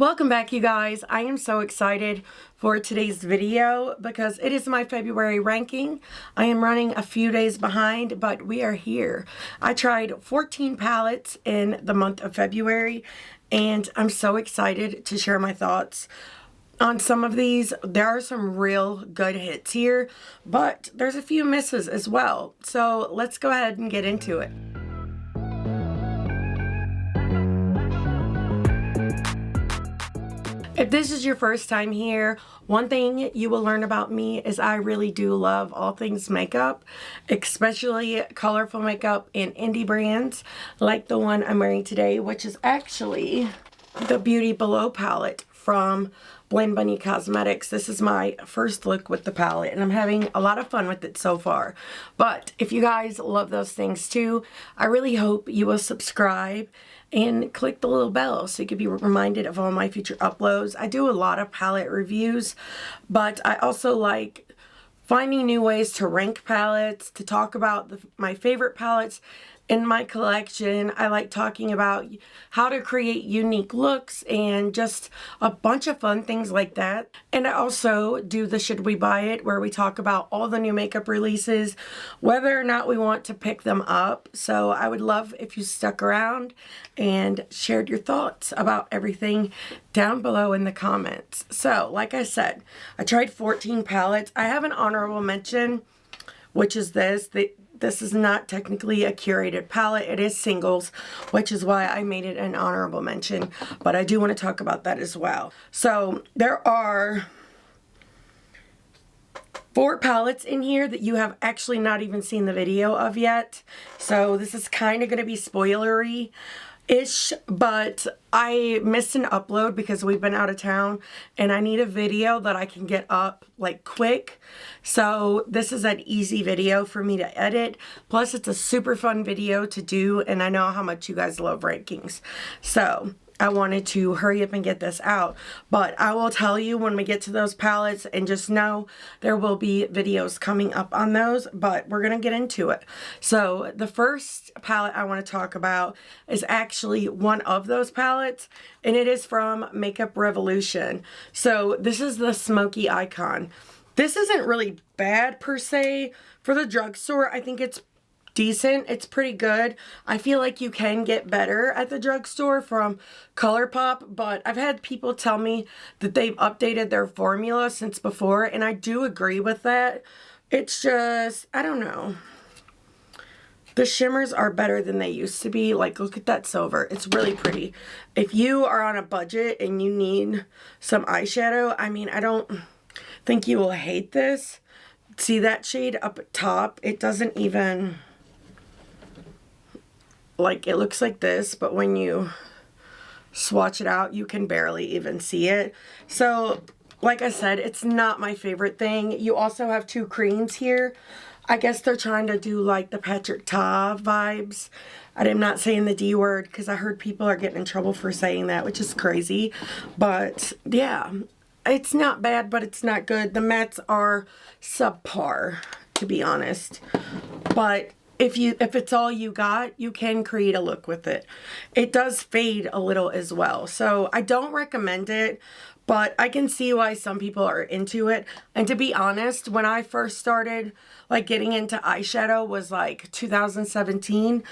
Welcome back, you guys. I am so excited for today's video because it is my February ranking. I am running a few days behind, but we are here. I tried 14 palettes in the month of February, and I'm so excited to share my thoughts on some of these. There are some real good hits here, but there's a few misses as well. So let's go ahead and get into it. If this is your first time here, one thing you will learn about me is I really do love all things makeup, especially colorful makeup and indie brands like the one I'm wearing today, which is actually the Beauty Below palette from BLENDBUNNY Cosmetics. This is my first look with the palette, and I'm having a lot of fun with it so far. But if you guys love those things too, I really hope you will subscribe and click the little bell so you can be reminded of all my future uploads. I do a lot of palette reviews, but I also like finding new ways to rank palettes, to talk about my favorite palettes in my collection. I like talking about how to create unique looks and just a bunch of fun things like that. And I also do the Should We Buy It, where we talk about all the new makeup releases, whether or not we want to pick them up. So I would love if you stuck around and shared your thoughts about everything down below in the comments. So like I said, I tried 14 palettes. I have an honorable mention, which is this. This is not technically a curated palette. It is singles, which is why I made it an honorable mention. But I do want to talk about that as well. So there are 4 palettes in here that you have actually not even seen the video of yet. So this is kind of going to be spoilery-ish, but I missed an upload because we've been out of town and I need a video that I can get up like quick. So this is an easy video for me to edit. Plus it's a super fun video to do, and I know how much you guys love rankings. So I wanted to hurry up and get this out, but I will tell you when we get to those palettes, and just know there will be videos coming up on those, but we're gonna get into it. So the first palette I want to talk about is actually one of those palettes, and it is from Makeup Revolution. So this is the Smoky Icon. This isn't really bad per se for the drugstore. I think it's decent. It's pretty good. I feel like you can get better at the drugstore from ColourPop, but I've had people tell me that they've updated their formula since before, and I do agree with that. It's just, I don't know. The shimmers are better than they used to be. Like, look at that silver. It's really pretty. If you are on a budget and you need some eyeshadow, I mean, I don't think you will hate this. See that shade up at top? It doesn't even, like, it looks like this, but when you swatch it out, you can barely even see it. So, like I said, it's not my favorite thing. You also have 2 creams here. I guess they're trying to do like the Patrick Ta vibes. I'm not saying the D word because I heard people are getting in trouble for saying that, which is crazy. But yeah, it's not bad, but it's not good. The mattes are subpar, to be honest. But if it's all you got, you can create a look with it. It does fade a little as well. So I don't recommend it, but I can see why some people are into it. And to be honest, when I first started like getting into eyeshadow was like 2017.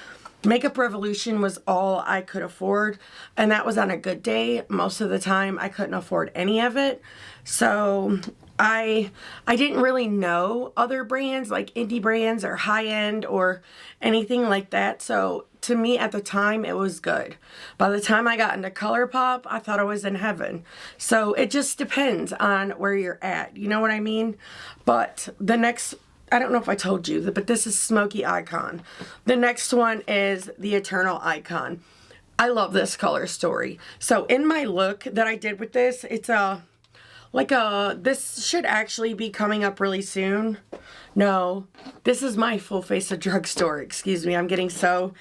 Makeup Revolution was all I could afford, and that was on a good day. Most of the time I couldn't afford any of it. So I didn't really know other brands like indie brands or high-end or anything like that. So to me at the time it was good. By the time I got into ColourPop, I thought I was in heaven. So it just depends on where you're at. You know what I mean? But the next, I don't know if I told you, but this is Smoky Icon. The next one is the Eternal Icon. I love this color story. So in my look that I did with this, it's this should actually be coming up really soon. No, this is my full face of drugstore. Excuse me, I'm getting so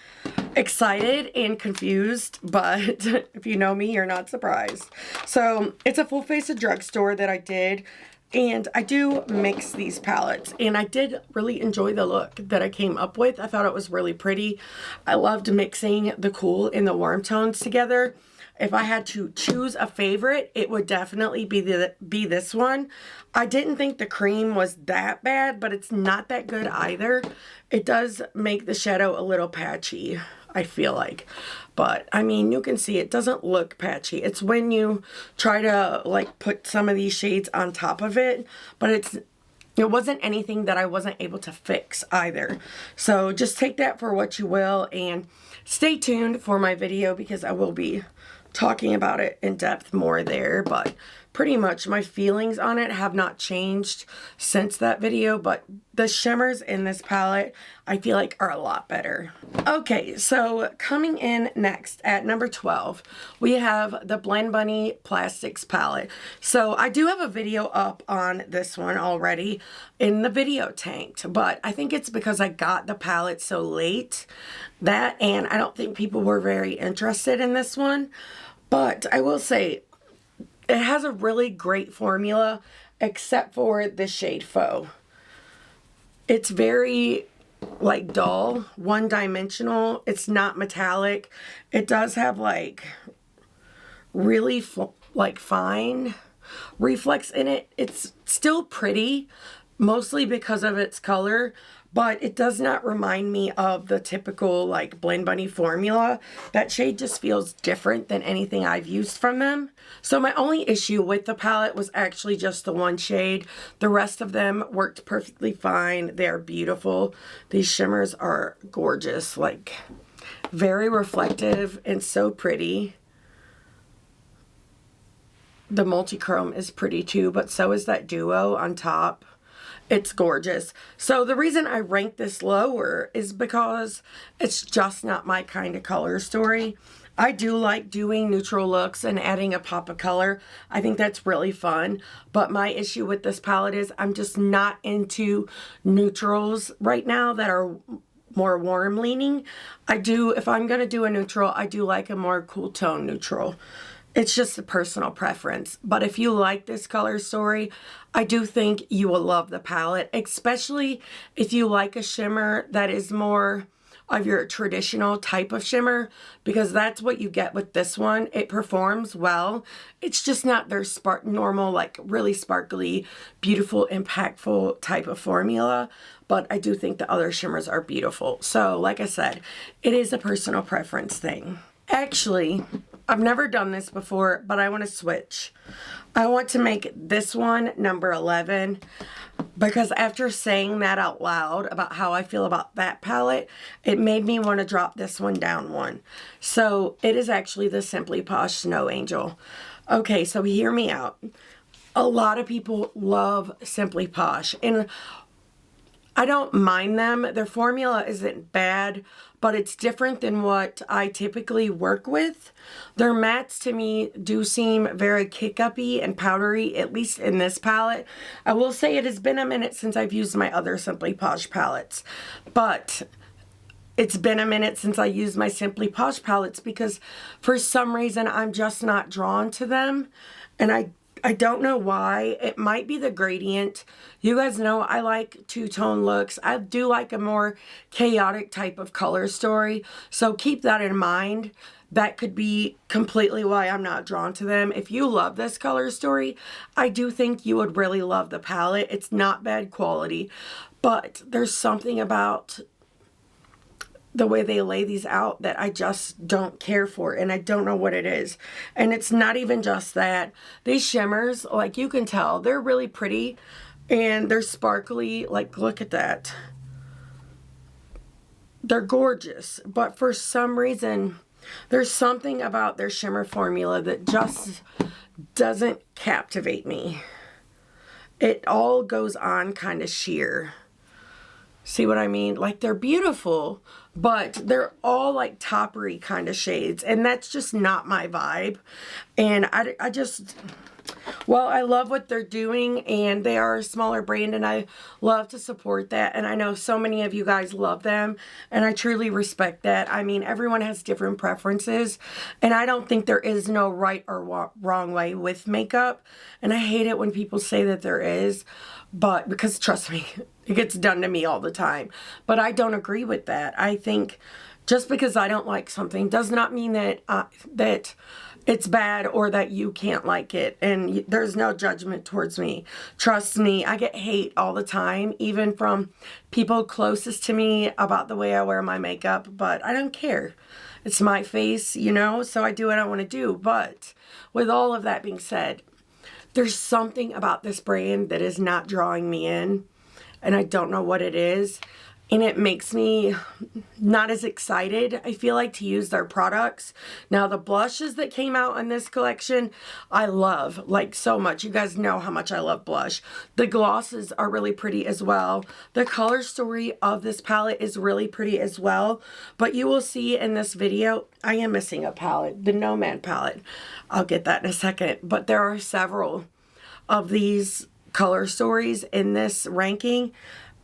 excited and confused, but if you know me, you're not surprised. So it's a full face of drugstore that I did. And I do mix these palettes, and I did really enjoy the look that I came up with. I thought it was really pretty. I loved mixing the cool and the warm tones together. if I had to choose a favorite, it would definitely be this one. I didn't think the cream was that bad, but it's not that good either. It does make the shadow a little patchy, I feel like. But, I mean, you can see it doesn't look patchy. It's when you try to, like, put some of these shades on top of it. But it wasn't anything that I wasn't able to fix either. So, just take that for what you will. And stay tuned for my video because I will be talking about it in depth more there. But pretty much my feelings on it have not changed since that video, but the shimmers in this palette I feel like are a lot better. Okay, so coming in next at number 12, we have the Blend Bunny Plastics palette. So I do have a video up on this one already in the video tanked, but I think it's because I got the palette so late that, and I don't think people were very interested in this one. But I will say, it has a really great formula, except for the shade Faux. It's very, like, dull, one-dimensional. It's not metallic. It does have, like, really, like, fine reflex in it. It's still pretty, mostly because of its color, but it does not remind me of the typical, like, Blend Bunny formula. That shade just feels different than anything I've used from them. So my only issue with the palette was actually just the one shade. The rest of them worked perfectly fine. They're beautiful. These shimmers are gorgeous, like, very reflective and so pretty. The multi-chrome is pretty too, but so is that duo on top. It's gorgeous. So the reason I rank this lower is because it's just not my kind of color story. I do like doing neutral looks and adding a pop of color. I think that's really fun. But my issue with this palette is I'm just not into neutrals right now that are more warm leaning. If I'm going to do a neutral, I do like a more cool tone neutral. It's just a personal preference. But if you like this color story, I do think you will love the palette, especially if you like a shimmer that is more of your traditional type of shimmer, because that's what you get with this one. It performs well. It's just not their normal, like, really sparkly, beautiful, impactful type of formula. But I do think the other shimmers are beautiful. So, like I said, it is a personal preference thing. Actually, I've never done this before, but I want to switch. I want to make this one number 11 because after saying that out loud about how I feel about that palette, it made me want to drop this one down one. So it is actually the Simply Posh Snow Angel. Okay, so hear me out. A lot of people love Simply Posh, and I don't mind them. Their formula isn't bad, but it's different than what I typically work with. Their mattes to me do seem very kick-uppy and powdery, at least in this palette. I will say it has been a minute since I've used my other Simply Posh palettes, but it's been a minute since I used my Simply Posh palettes because for some reason I'm just not drawn to them, and I don't know why. It might be the gradient. You guys know I like two-tone looks. I do like a more chaotic type of color story. So keep that in mind. That could be completely why I'm not drawn to them. If you love this color story, I do think you would really love the palette. It's not bad quality, but there's something about the way they lay these out that I just don't care for, and I don't know what it is. And it's not even just that. These shimmers, like, you can tell, they're really pretty and they're sparkly. Like, look at that. They're gorgeous, but for some reason, there's something about their shimmer formula that just doesn't captivate me. It all goes on kind of sheer. See what I mean? Like, they're beautiful, but they're all like toppery kind of shades, and that's just not my vibe. And I just, well, I love what they're doing, and they are a smaller brand, and I love to support that. And I know so many of you guys love them, and I truly respect that. I mean, everyone has different preferences, and I don't think there is no right or wrong way with makeup. And I hate it when people say that there is, but because trust me, it gets done to me all the time. But I don't agree with that. I think just because I don't like something does not mean that that it's bad or that you can't like it, and there's no judgment towards me. Trust me, I get hate all the time, even from people closest to me about the way I wear my makeup, but I don't care. It's my face, you know, so I do what I want to do. But with all of that being said, there's something about this brand that is not drawing me in, and I don't know what it is. And it makes me not as excited, I feel like, to use their products. Now, the blushes that came out in this collection, I love, like, so much. You guys know how much I love blush. The glosses are really pretty as well. The color story of this palette is really pretty as well. But you will see in this video, I am missing a palette, the Nomad palette. I'll get that in a second. But there are several of these color stories in this ranking.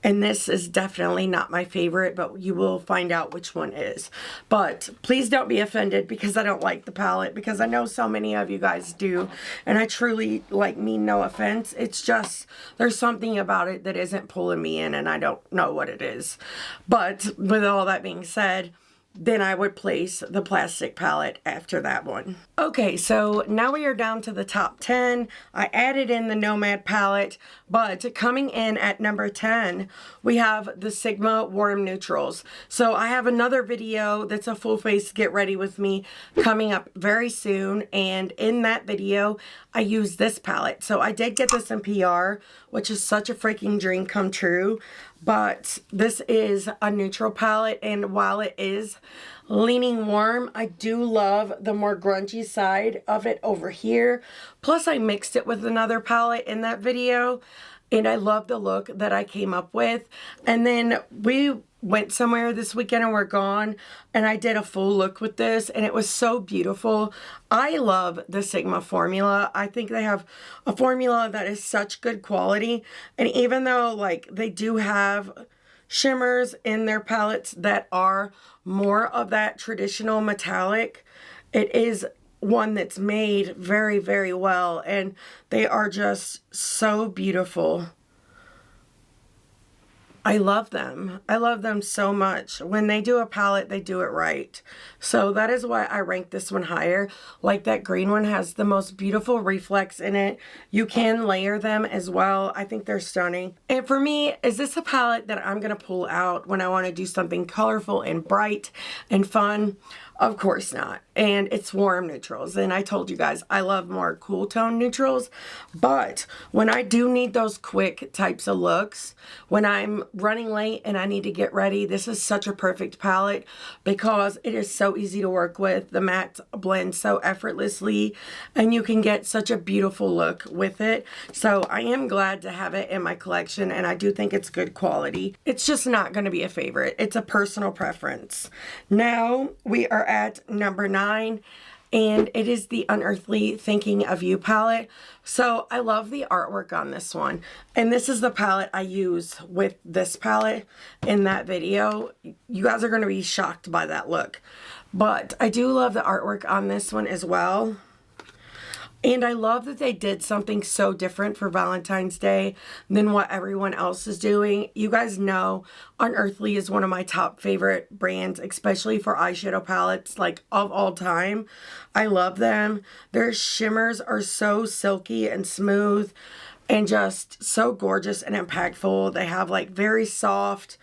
And this is definitely not my favorite, but you will find out which one is. But please don't be offended because I don't like the palette, because I know so many of you guys do. And I truly, like, mean no offense. It's just, there's something about it that isn't pulling me in, and I don't know what it is. But with all that being said, then I would place the plastic palette after that one. Okay, so now we are down to the top 10. I added in the Nomad palette, but coming in at number 10, we have the Sigma Warm Neutrals. So I have another video that's a full face get ready with me coming up very soon, and in that video, I use this palette. So I did get this in PR, which is such a freaking dream come true. But this is a neutral palette, and while it is leaning warm, I do love the more grungy side of it over here. Plus, I mixed it with another palette in that video, and I love the look that I came up with. And then we went somewhere this weekend and we're gone, and I did a full look with this, and it was so beautiful. I love the Sigma formula. I think they have a formula that is such good quality, and even though, like, they do have shimmers in their palettes that are more of that traditional metallic, it is one that's made very, very well, and they are just so beautiful. I love them. I love them so much. When they do a palette, they do it right. So that is why I rank this one higher. Like, that green one has the most beautiful reflex in it. You can layer them as well. I think they're stunning. And for me, is this a palette that I'm going to pull out when I want to do something colorful and bright and fun? Of course not. And it's warm neutrals. And I told you guys, I love more cool tone neutrals. But when I do need those quick types of looks, when I'm running late and I need to get ready, this is such a perfect palette because it is so easy to work with. The mattes blend so effortlessly, and you can get such a beautiful look with it. So I am glad to have it in my collection, and I do think it's good quality. It's just not going to be a favorite. It's a personal preference. Now we are at number 9, and it is the Unearthly Thinking of You palette. So I love the artwork on this one, and this is the palette I use with this palette in that video. You guys are going to be shocked by that look, but I do love the artwork on this one as well. And I love that they did something so different for Valentine's Day than what everyone else is doing. You guys know Unearthly is one of my top favorite brands, especially for eyeshadow palettes, like, of all time. I love them. Their shimmers are so silky and smooth and just so gorgeous and impactful. They have, like, very soft,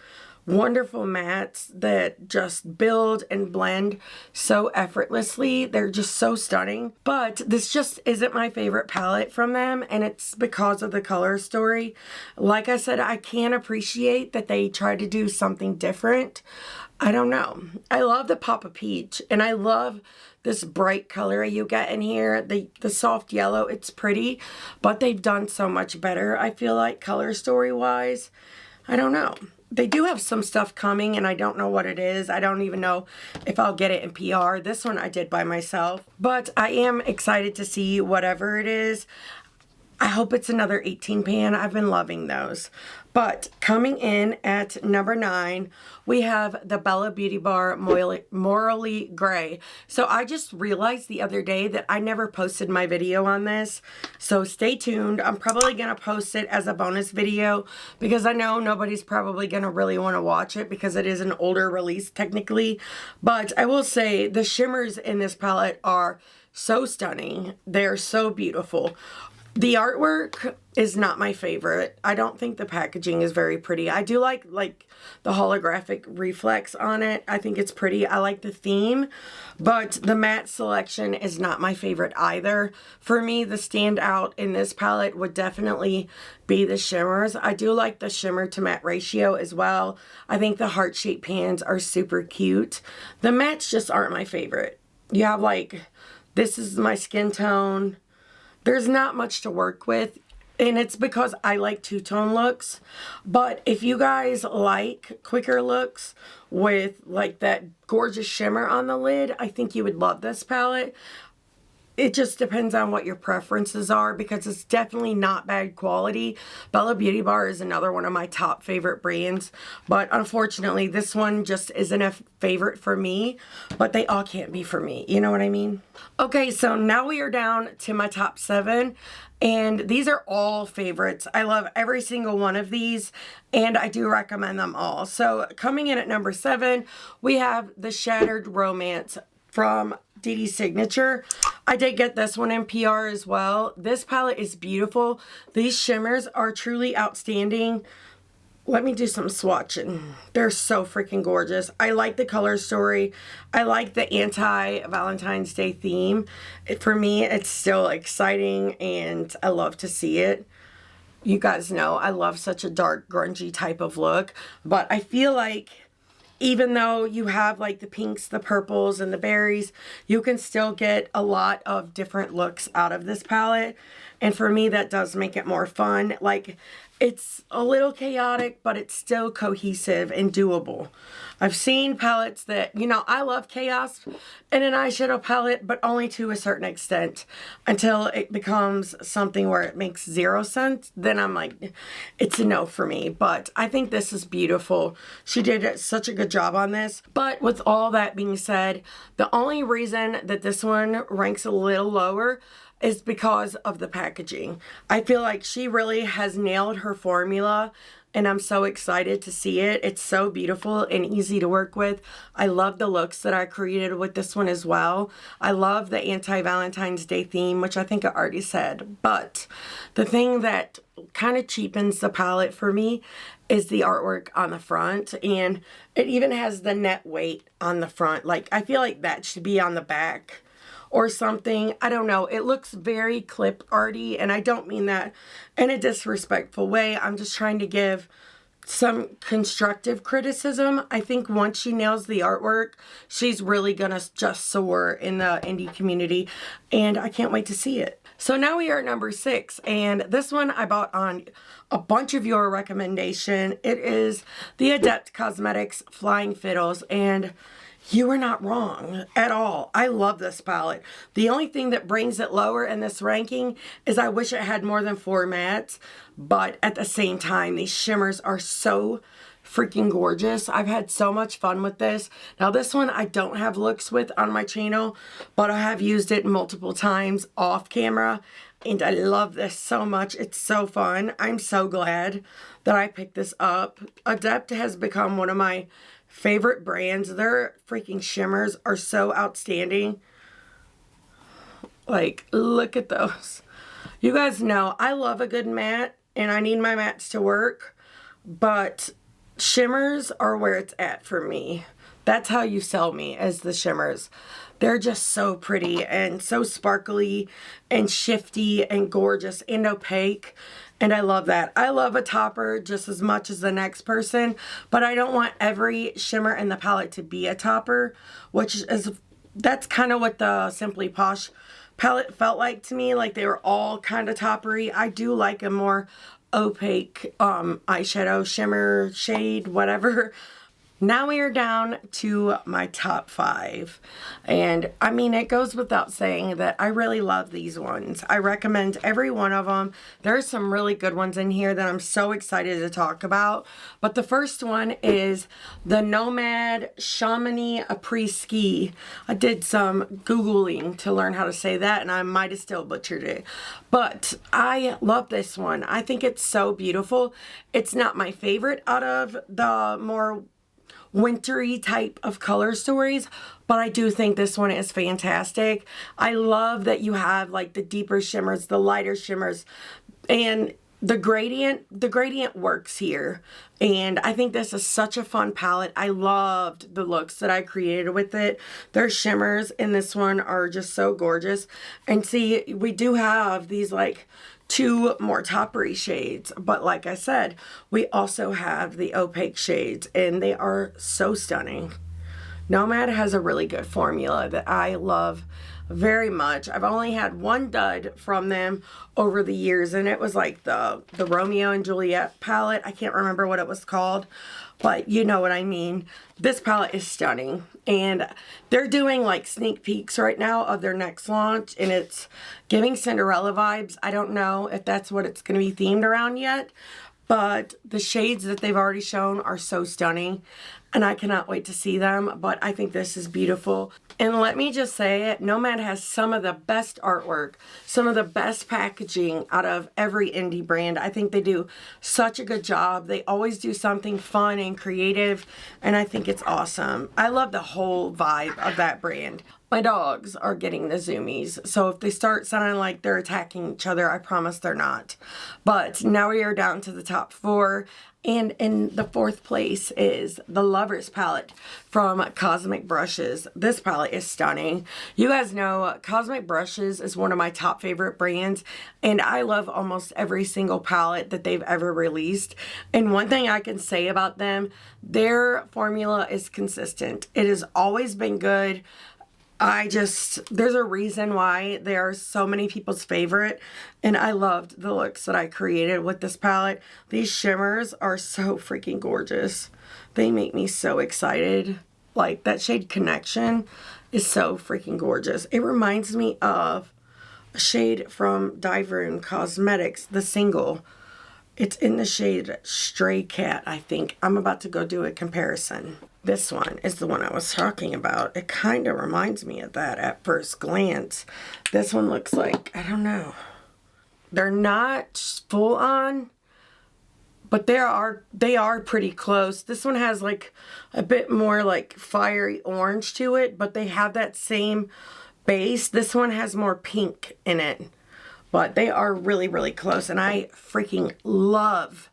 wonderful mattes that just build and blend so effortlessly. They're just so stunning. But this just isn't my favorite palette from them, and it's because of the color story. Like I said, I can appreciate that they try to do something different. I don't know. I love the pop of peach, and I love this bright color you get in here. The soft yellow, it's pretty, but they've done so much better, I feel like, color story wise. I don't know. They do have some stuff coming, and I don't know what it is. I don't even know if I'll get it in PR. This one I did by myself. But I am excited to see whatever it is. I hope it's another 18 pan. I've been loving those. But coming in at number 9, we have the Bella Beauty Bar Morally Gray. So I just realized the other day that I never posted my video on this. So stay tuned. I'm probably going to post it as a bonus video because I know nobody's probably going to really want to watch it because it is an older release technically. But I will say the shimmers in this palette are so stunning. They're so beautiful. The artwork is not my favorite. I don't think the packaging is very pretty. I do like the holographic reflex on it. I think it's pretty. I like the theme, but the matte selection is not my favorite either. For me, the standout in this palette would definitely be the shimmers. I do like the shimmer to matte ratio as well. I think the heart-shaped pans are super cute. The mattes just aren't my favorite. You have like, this is my skin tone. There's not much to work with, and it's because I like two-tone looks. But if you guys like quicker looks with like that gorgeous shimmer on the lid, I think you would love this palette. It just depends on what your preferences are, because it's definitely not bad quality. Bella Beauty Bar is another one of my top favorite brands, but unfortunately this one just isn't a favorite for me, but they all can't be for me, you know what I mean? Okay, so now we are down to my top 7, and these are all favorites. I love every single one of these, and I do recommend them all. So coming in at number 7, we have the Shattered Romance from Dei Signature. I did get this one in PR as well. This palette is beautiful. These shimmers are truly outstanding. Let me do some swatching. They're so freaking gorgeous. I like the color story. I like the anti-Valentine's Day theme. For me, it's still exciting, and I love to see it. You guys know I love such a dark, grungy type of look, but I feel like even though you have like the pinks, the purples, and the berries, you can still get a lot of different looks out of this palette. And for me, that does make it more fun. Like, it's a little chaotic, but it's still cohesive and doable. I've seen palettes that, you know, I love chaos in an eyeshadow palette, but only to a certain extent, until it becomes something where it makes 0 sense. Then I'm like, it's a no for me. But I think this is beautiful. She did such a good job on this. But with all that being said, the only reason that this one ranks a little lower is because of the packaging. I feel like she really has nailed her formula, and I'm so excited to see it. It's so beautiful and easy to work with. I love the looks that I created with this one as well. I love the anti-Valentine's Day theme, which I think I already said. But the thing that kind of cheapens the palette for me is the artwork on the front, and it even has the net weight on the front. Like, I feel like that should be on the back or something. I don't know. It looks very clip arty, and I don't mean that in a disrespectful way. I'm just trying to give some constructive criticism. I think once she nails the artwork, she's really gonna just soar in the indie community, and I can't wait to see it. So now we are at number 6, and this one I bought on a bunch of your recommendation. It is the Adept Cosmetics Flying Fiddles, and you are not wrong at all. I love this palette. The only thing that brings it lower in this ranking is I wish it had more than 4 mattes, but at the same time, these shimmers are so freaking gorgeous. I've had so much fun with this. Now, this one I don't have looks with on my channel, but I have used it multiple times off camera, and I love this so much. It's so fun. I'm so glad that I picked this up. Adept has become one of my favorite brands. Their freaking shimmers are so outstanding. Like, look at those. You guys know I love a good matte, and I need my mattes to work, but shimmers are where it's at for me. That's how you sell me, as the shimmers. They're just so pretty and so sparkly and shifty and gorgeous and opaque. And I love that. I love a topper just as much as the next person, but I don't want every shimmer in the palette to be a topper, that's kind of what the Simply Posh palette felt like to me. Like, they were all kind of toppery. I do like a more opaque eyeshadow, shimmer, shade, whatever. Now we are down to my top 5, and I mean, it goes without saying that I really love these ones. I recommend every one of them. There's some really good ones in here that I'm so excited to talk about, but the first one is the Nomad Chamonix Après-Ski. I did some Googling to learn how to say that, and I might have still butchered it, but I love this one. I think it's so beautiful. It's not my favorite out of the more wintry type of color stories, but I do think this one is fantastic. I love that you have like the deeper shimmers, the lighter shimmers, and the gradient works here. And I think this is such a fun palette. I loved the looks that I created with it. Their shimmers in this one are just so gorgeous. And see, we do have these like 2 more toppery shades, but like I said, we also have the opaque shades, and they are so stunning. Nomad has a really good formula that I love very much. I've only had one dud from them over the years, and it was like the Romeo and Juliet palette. I can't remember what it was called, but you know what I mean. This palette is stunning, and they're doing like sneak peeks right now of their next launch, and it's giving Cinderella vibes. I don't know if that's what it's going to be themed around yet, but the shades that they've already shown are so stunning, and I cannot wait to see them. But I think this is beautiful. And let me just say it, Nomad has some of the best artwork, some of the best packaging out of every indie brand. I think they do such a good job. They always do something fun and creative, and I think it's awesome. I love the whole vibe of that brand. My dogs are getting the zoomies, so if they start sounding like they're attacking each other, I promise they're not. But now we are down to the top 4, and in the 4th place is the Lovers palette from Cosmic Brushes. This palette is stunning. You guys know Cosmic Brushes is one of my top favorite brands, and I love almost every single palette that they've ever released. And one thing I can say about them, their formula is consistent. It has always been good. There's a reason why they are so many people's favorite, and I loved the looks that I created with this palette. These shimmers are so freaking gorgeous. They make me so excited. Like, that shade Connection is so freaking gorgeous. It reminds me of a shade from Deyan Cosmetics, the single. It's in the shade Stray Cat, I think. I'm about to go do a comparison. This one is the one I was talking about. It kind of reminds me of that at first glance. This one looks like, I don't know. They're not full on, but they are pretty close. This one has like a bit more like fiery orange to it, but they have that same base. This one has more pink in it, but they are really, really close. And I freaking love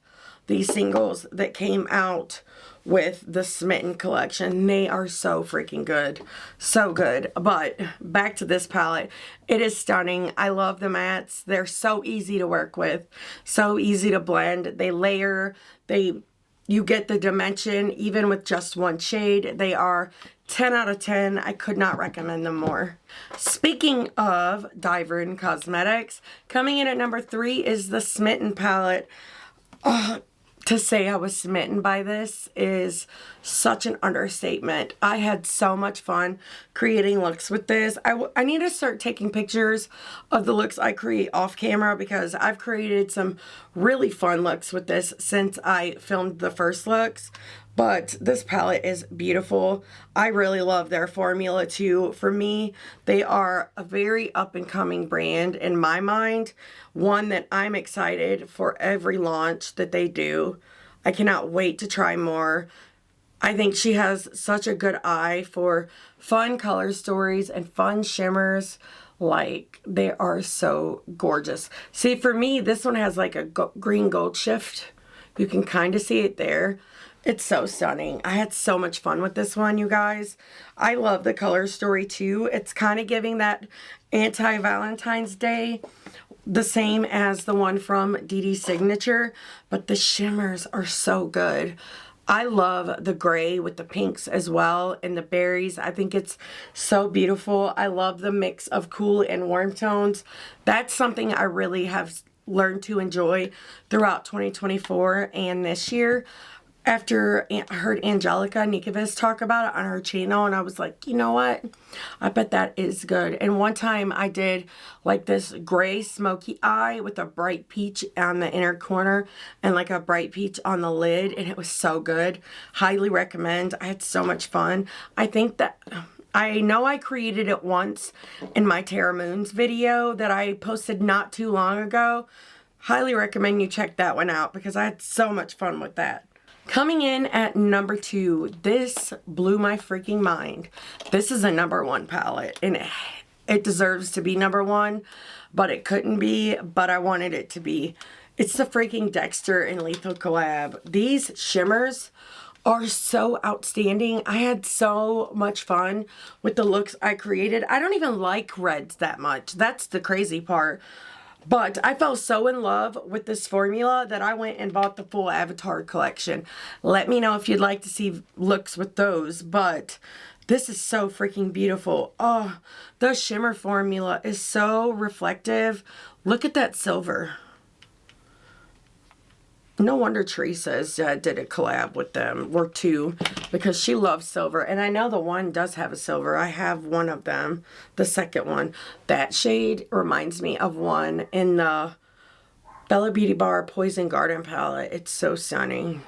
these singles that came out with the Smitten collection. They are so freaking good. So good. But back to this palette. It is stunning. I love the mattes. They're so easy to work with. So easy to blend. They layer. You get the dimension even with just one shade. They are 10 out of 10. I could not recommend them more. Speaking of Deyan Cosmetics, coming in at number 3 is the Smitten palette. Oh, to say I was smitten by this is such an understatement. I had so much fun creating looks with this. I need to start taking pictures of the looks I create off camera, because I've created some really fun looks with this since I filmed the first looks. But this palette is beautiful. I really love their formula too. For me, they are a very up-and-coming brand in my mind. One that I'm excited for every launch that they do. I cannot wait to try more. I think she has such a good eye for fun color stories and fun shimmers. Like, they are so gorgeous. See, for me, this one has like a green gold shift. You can kind of see it there. It's so stunning. I had so much fun with this one, you guys. I love the color story too. It's kind of giving that anti-Valentine's Day, the same as the one from Dei Signature, but the shimmers are so good. I love the gray with the pinks as well, and the berries. I think it's so beautiful. I love the mix of cool and warm tones. That's something I really have learned to enjoy throughout 2024 and this year. After I heard Angelica Nikovas talk about it on her channel, and I was like, you know what? I bet that is good. And one time I did like this gray smoky eye with a bright peach on the inner corner and like a bright peach on the lid, and it was so good. Highly recommend. I had so much fun. I think that I know I created it once in my Terra Moons video that I posted not too long ago. Highly recommend you check that one out because I had so much fun with that. Coming in at number 2, this blew my freaking mind. This is a number 1 palette, and it deserves to be number 1, but it couldn't be, but I wanted it to be. It's the freaking Dexter and Lethal collab. These shimmers are so outstanding. I had so much fun with the looks I created. I don't even like reds that much. That's the crazy part. But I fell so in love with this formula that I went and bought the full Avatar collection. Let me know if you'd like to see looks with those. But this is so freaking beautiful. Oh, the shimmer formula is so reflective. Look at that silver. No wonder Teresa's did a collab with them, or 2, because she loves silver. And I know the one does have a silver. I have one of them, the second one. That shade reminds me of one in the Bella Beauty Bar Poison Garden palette. It's so stunning.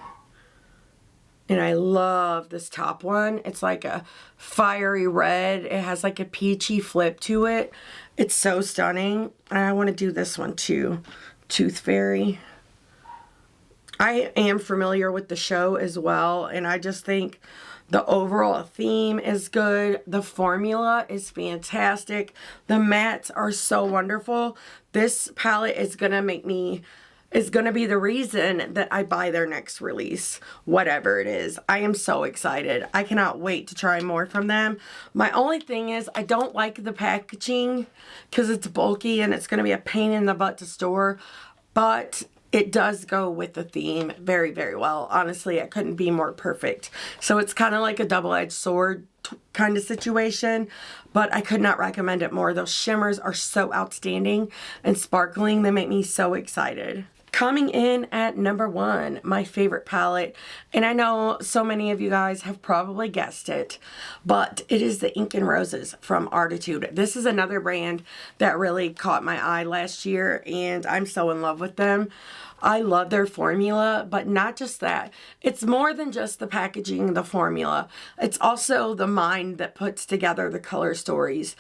And I love this top one. It's like a fiery red. It has like a peachy flip to it. It's so stunning. And I want to do this one too, Tooth Fairy. I am familiar with the show as well, and I just think the overall theme is good. The formula is fantastic. The mattes are so wonderful. This palette is gonna be the reason that I buy their next release, whatever it is. I am so excited. I cannot wait to try more from them. My only thing is I don't like the packaging because it's bulky and it's gonna be a pain in the butt to store, but it does go with the theme very, very well. Honestly, it couldn't be more perfect. So it's kind of like a double-edged sword kind of situation, but I could not recommend it more. Those shimmers are so outstanding and sparkling. They make me so excited. Coming in at number 1, my favorite palette, and I know so many of you guys have probably guessed it, but it is the Ink and Roses from ARTTITUDE. This is another brand that really caught my eye last year, and I'm so in love with them. I love their formula, but not just that. It's more than just the packaging, the formula. It's also the mind that puts together the color stories.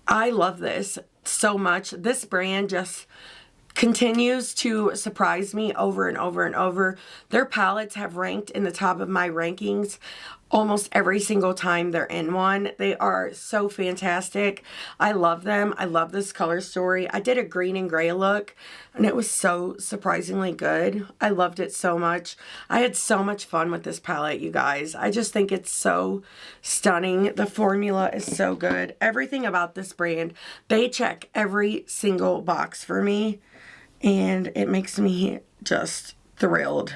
I love this so much. This brand just continues to surprise me over and over and over. Their palettes have ranked in the top of my rankings almost every single time they're in one. They are so fantastic. I love them. I love this color story. I did a green and gray look and it was so surprisingly good. I loved it so much. I had so much fun with this palette, you guys. I just think it's so stunning. The formula is so good. Everything about this brand, they check every single box for me. And it makes me just thrilled.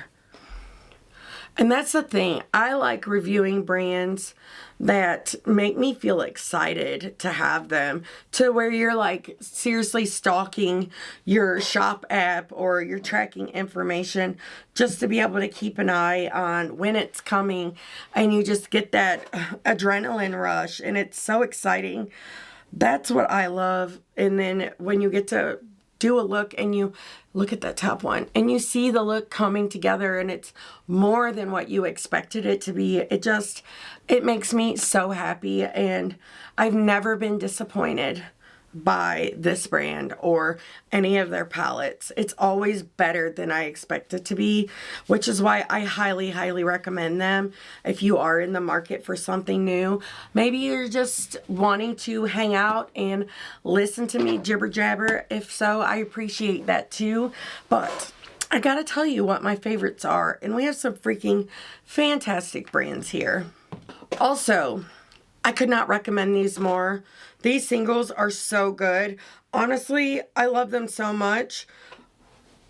And that's the thing. I like reviewing brands that make me feel excited to have them, to where you're like seriously stalking your shop app or you're tracking information just to be able to keep an eye on when it's coming, and you just get that adrenaline rush and it's so exciting. That's what I love. And then when you get to do a look and you look at that top one and you see the look coming together and it's more than what you expected it to be, it makes me so happy. And I've never been disappointed by this brand or any of their palettes. It's always better than I expect it to be, which is why I highly, highly recommend them. If you are in the market for something new, maybe you're just wanting to hang out and listen to me jibber jabber. If so, I appreciate that too. But I gotta tell you what my favorites are, and we have some freaking fantastic brands here. Also, I could not recommend these more. These singles are so good. Honestly, I love them so much.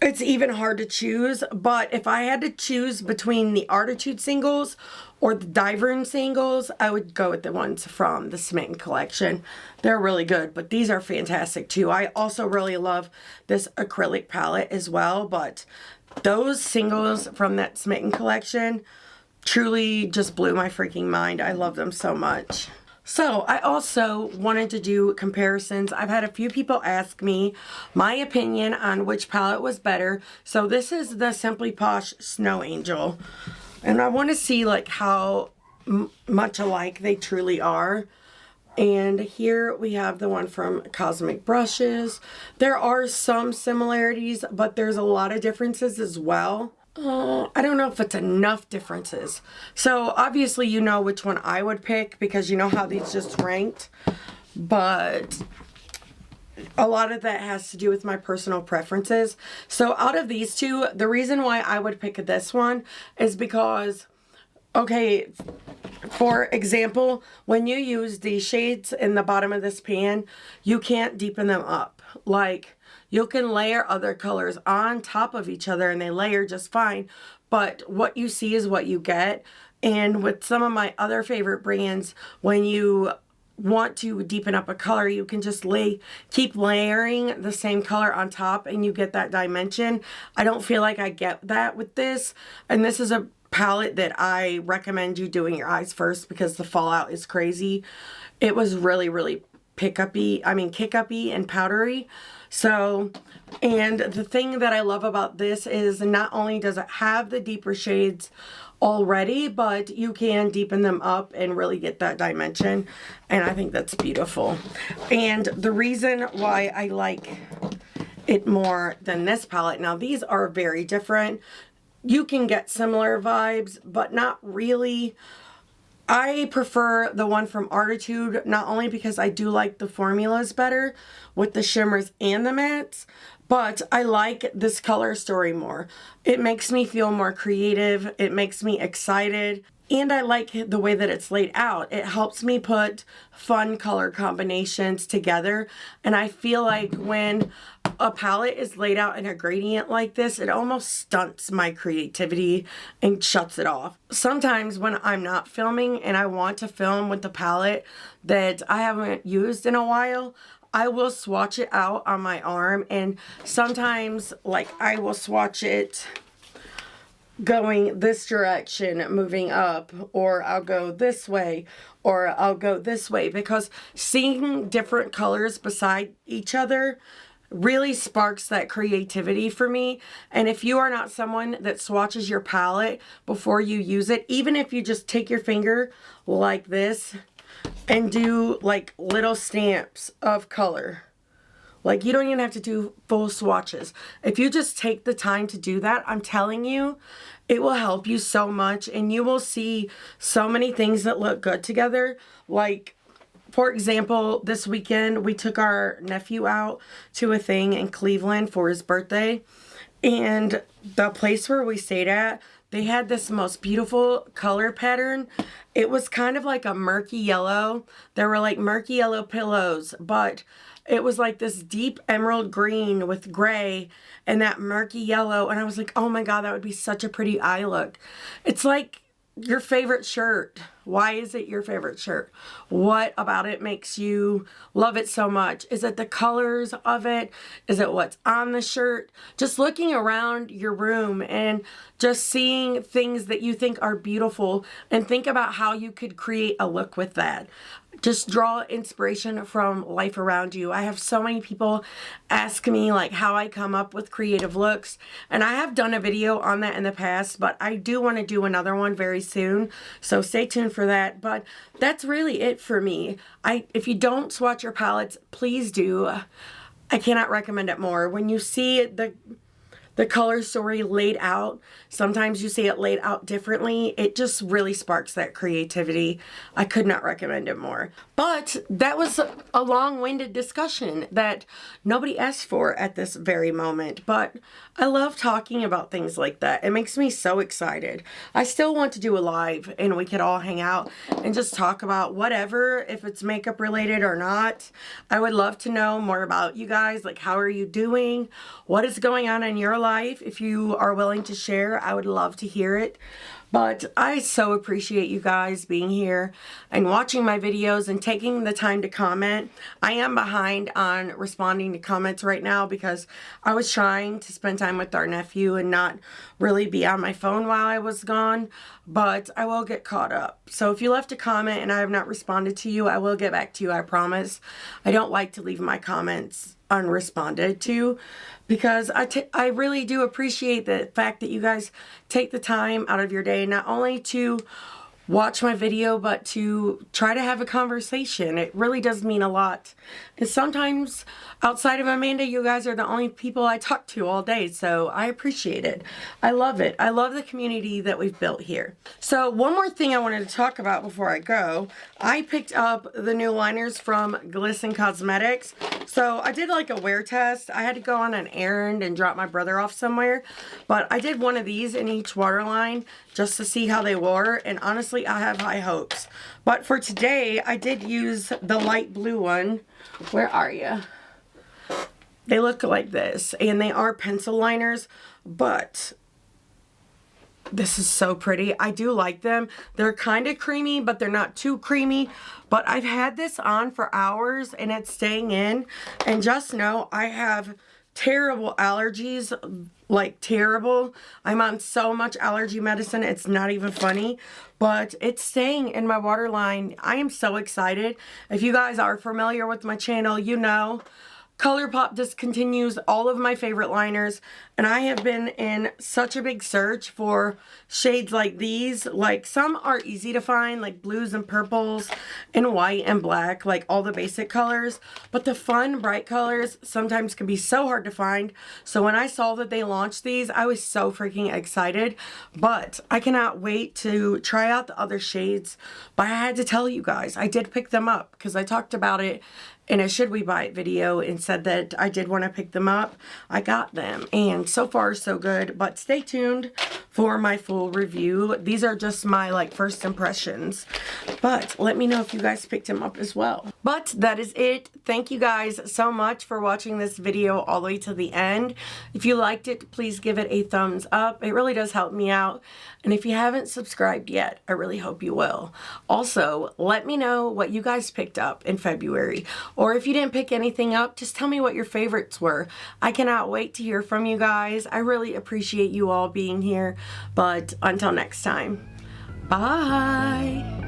It's even hard to choose, but if I had to choose between the ARTTITUDE singles or the DIEVERUNE singles, I would go with the ones from the SMITTEN collection. They're really good, but these are fantastic too. I also really love this acrylic palette as well, but those singles from that SMITTEN collection truly just blew my freaking mind. I love them so much. So I also wanted to do comparisons. I've had a few people ask me my opinion on which palette was better. So this is the Simply Posh Snow Angel. And I want to see like how much alike they truly are. And here we have the one from Cosmic Brushes. There are some similarities, but there's a lot of differences as well. I don't know if it's enough differences. So obviously you know which one I would pick because you know how these just ranked. But a lot of that has to do with my personal preferences. So out of these two, the reason why I would pick this one is because, okay, for example, when you use these shades in the bottom of this pan, you can't deepen them up. Like, you can layer other colors on top of each other and they layer just fine, but what you see is what you get. And with some of my other favorite brands, when you want to deepen up a color, you can just keep layering the same color on top and you get that dimension. I don't feel like I get that with this, and this is a palette that I recommend you doing your eyes first because the fallout is crazy. It was really kick-uppy and powdery. So, and the thing that I love about this is not only does it have the deeper shades already, but you can deepen them up and really get that dimension, and I think that's beautiful. And the reason why I like it more than this palette, now these are very different. You can get similar vibes, but not really. I prefer the one from ARTTITUDE, not only because I do like the formulas better with the shimmers and the mattes, but I like this color story more. It makes me feel more creative. It makes me excited. And I like the way that it's laid out. It helps me put fun color combinations together. And I feel like when a palette is laid out in a gradient like this, it almost stunts my creativity and shuts it off. Sometimes when I'm not filming and I want to film with the palette that I haven't used in a while, I will swatch it out on my arm, and sometimes like I will swatch it going this direction, moving up, or I'll go this way, or I'll go this way, because seeing different colors beside each other really sparks that creativity for me. And if you are not someone that swatches your palette before you use it, even if you just take your finger like this and do like little stamps of color, like you don't even have to do full swatches. If you just take the time to do that, I'm telling you, it will help you so much, and you will see so many things that look good together. Like, for example, this weekend we took our nephew out to a thing in Cleveland for his birthday, and the place where we stayed at, they had this most beautiful color pattern. It was kind of like a murky yellow. There were like murky yellow pillows, but it was like this deep emerald green with gray and that murky yellow. And I was like, oh my God, that would be such a pretty eye look. It's like your favorite shirt. Why is it your favorite shirt? What about it makes you love it so much? Is it the colors of it? Is it what's on the shirt? Just looking around your room and just seeing things that you think are beautiful, and think about how you could create a look with that. Just draw inspiration from life around you. I have so many people ask me like how I come up with creative looks, and I have done a video on that in the past, but I do want to do another one very soon, so stay tuned for that. But that's really it for me. If you don't swatch your palettes, please do. I cannot recommend it more. When you see the color story laid out, sometimes you see it laid out differently. It just really sparks that creativity. I could not recommend it more. But that was a long-winded discussion that nobody asked for at this very moment. But I love talking about things like that. It makes me so excited. I still want to do a live and we could all hang out and just talk about whatever, if it's makeup related or not. I would love to know more about you guys. Like, how are you doing? What is going on in your life? If you are willing to share, I would love to hear it. But I so appreciate you guys being here and watching my videos and taking the time to comment. I am behind on responding to comments right now because I was trying to spend time with our nephew and not really be on my phone while I was gone, but I will get caught up. So if you left a comment and I have not responded to you, I will get back to you, I promise. I don't like to leave my comments unresponded to, because I really do appreciate the fact that you guys take the time out of your day not only to watch my video, but to try to have a conversation. It really does mean a lot. And sometimes outside of Amanda, you guys are the only people I talk to all day, so I appreciate it. I love it. I love the community that we've built here. So one more thing I wanted to talk about before I go, I picked up the new liners from Dei Cosmetics. So I did like a wear test. I had to go on an errand and drop my brother off somewhere, but I did one of these in each waterline just to see how they wore, and honestly I have high hopes. But for today I did use the light blue one. Where are you? They look like this, and they are pencil liners, but this is so pretty. I do like them. They're kind of creamy, but they're not too creamy. But I've had this on for hours and it's staying in. And just know I have terrible allergies, like terrible. I'm on so much allergy medicine, it's not even funny. But it's staying in my waterline. I am so excited. If you guys are familiar with my channel, you know ColourPop discontinues all of my favorite liners, and I have been in such a big search for shades like these. Like, some are easy to find, like blues and purples and white and black, like all the basic colors, but the fun bright colors sometimes can be so hard to find. So when I saw that they launched these, I was so freaking excited. But I cannot wait to try out the other shades. But I had to tell you guys, I did pick them up because I talked about it in a should we buy it video and said that I did want to pick them up. I got them, and so far so good. But stay tuned for my full review. These are just my like first impressions, but let me know if you guys picked them up as well. But that is it. Thank you guys so much for watching this video all the way to the end. If you liked it, please give it a thumbs up. It really does help me out. And if you haven't subscribed yet, I really hope you will. Also, let me know what you guys picked up in February. Or if you didn't pick anything up, just tell me what your favorites were. I cannot wait to hear from you guys. I really appreciate you all being here. But until next time, bye.